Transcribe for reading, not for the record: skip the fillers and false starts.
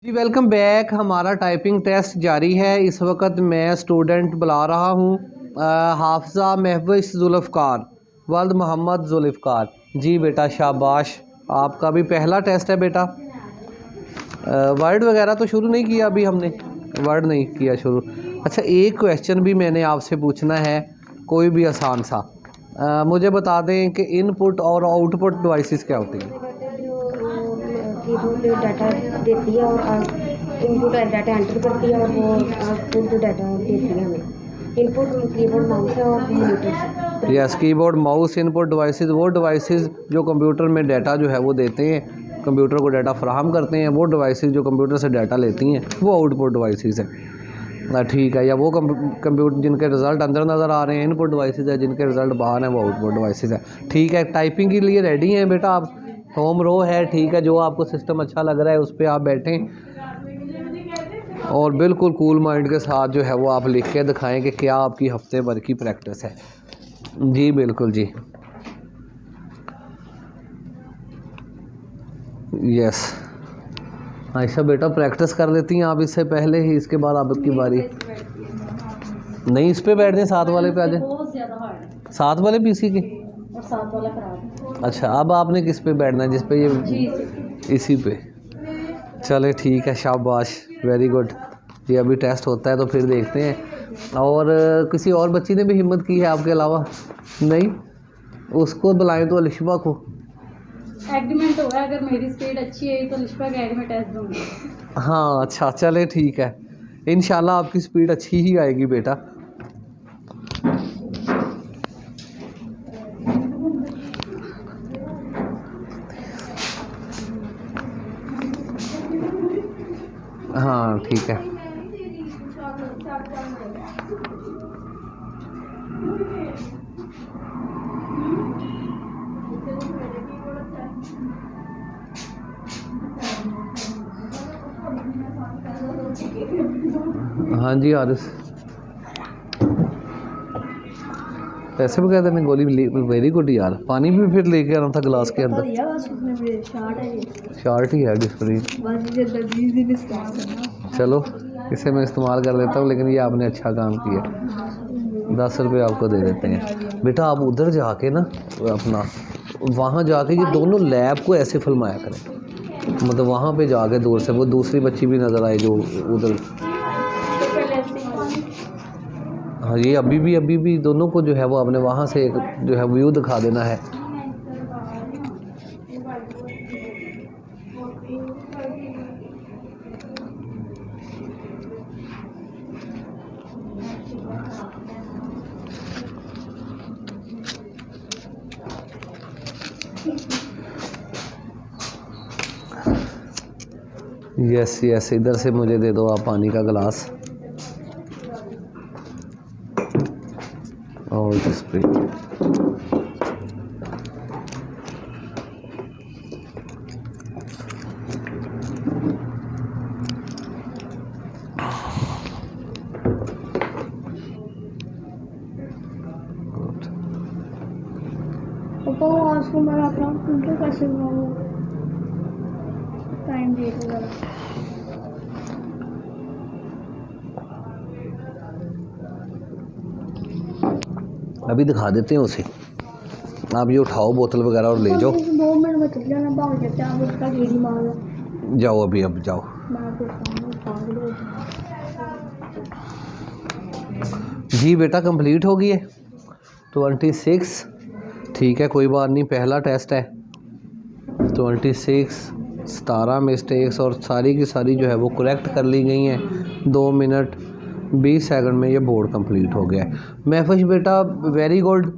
जी welcome back. हमारा typing test जारी है। इस वक्त मैं स्टूडेंट बुला रहा हूँ हाफजा महविश जुल्फ़कार वल्द मोहम्मद जुल्फ़कार। जी बेटा शाबाश, आपका भी पहला टेस्ट है बेटा। वर्ड वगैरह तो शुरू नहीं किया अभी हमने, वर्ड नहीं किया शुरू। अच्छा, एक क्वेश्चन भी मैंने आपसे पूछना है, कोई भी आसान सा। मुझे बता दें कि इनपुट और आउटपुट डिवाइसेस क्या होती हैं। कीबोर्ड डाटा देती है और इनपुट डाटा एंटर करती है और वो आउटपुट डाटा देती है हमें। इनपुट कीबोर्ड माउस है और monitor. Yes, keyboard mouse input devices वो डिवाइसेस जो कंप्यूटर में डाटा जो है वो देते हैं, कंप्यूटर को डाटा फराहम करते हैं। वो डिवाइसेस जो कंप्यूटर से डाटा लेती हैं वो आउटपुट डिवाइसेस हैं। ठीक है, या वो कंप्यूटर जिनके रिज़ल्ट अंदर नज़र आ रहे हैं इनपुट डिवाइसेस है, जिनके रिज़ल्ट बाहर हैं वो आउटपुट डिवाइसेस है। ठीक है, टाइपिंग के लिए रेडी हैं बेटा आप। होम रो है, ठीक है, जो आपको सिस्टम अच्छा लग रहा है उस पर आप बैठें और बिल्कुल कूल माइंड के साथ जो है वो आप लिख के दिखाएं कि क्या आपकी हफ्ते भर की प्रैक्टिस है। जी बिल्कुल जी, यस। आयशा बेटा प्रैक्टिस कर लेती हैं आप इससे पहले ही, इसके बाद आपकी बारी। नहीं, इस पे बैठ जाए, साथ वाले पे आ जाए, साथ वाले पीसी की और साथ वाला खराब। अच्छा, अब आपने किस पे बैठना है, जिस पे ये इसी पे। चले ठीक है, शाबाश, वेरी गुड। ये अभी टेस्ट होता है तो फिर देखते हैं। और किसी और बच्ची ने भी हिम्मत की है आपके अलावा? नहीं, उसको बुलाएं तो अलिशबा को। एग्रीमेंट होगा, अगर मेरी स्पीड अच्छी है तो लिशबा के एग्रीमेंट टेस्ट दूंगी। हाँ अच्छा, चले ठीक है, इंशाल्लाह आपकी स्पीड अच्छी ही आएगी बेटा। हाँ ठीक है। हाँ जी आरिस, पैसे वगैरह देने गोली। वेरी गुड यार, पानी भी फिर लेके आना था गिलास के अंदर। शार्ट ही है डिस्प्ले। चलो इसे मैं इस्तेमाल कर लेता हूँ, लेकिन ये आपने अच्छा काम किया। 10 रुपये आपको दे देते हैं बेटा। आप उधर जाके ना अपना वहाँ जाके ये दोनों लैब को ऐसे फिल्माया करें, मतलब वहाँ पे जाके दूर से वो दूसरी बच्ची भी नज़र आए जो उधर। हाँ, ये अभी भी दोनों को जो है वो आपने वहाँ से एक जो है व्यू दिखा देना है। यस यस, इधर से मुझे दे दो आप पानी का गिलास और डिस्प्ले। आज को मैं अपना प्रिंटर कैसे बनाऊँ? टाइम देख लो। अभी दिखा देते हैं उसे। आप ये उठाओ बोतल वगैरह और ले जाओ। 2 मिनट में चल जाना, भाग जाते हैं, आप उसका गेड़ी मारो। जाओ अभी, अब जाओ। जी बेटा कंप्लीट हो गई है 26। ठीक है, कोई बात नहीं, पहला टेस्ट है। 26 17 मिस्टेक्स और सारी की सारी जो है वो करेक्ट कर ली गई हैं। 2 मिनट 20 सेकंड में ये बोर्ड कंप्लीट हो गया है। महफिश बेटा वेरी गुड।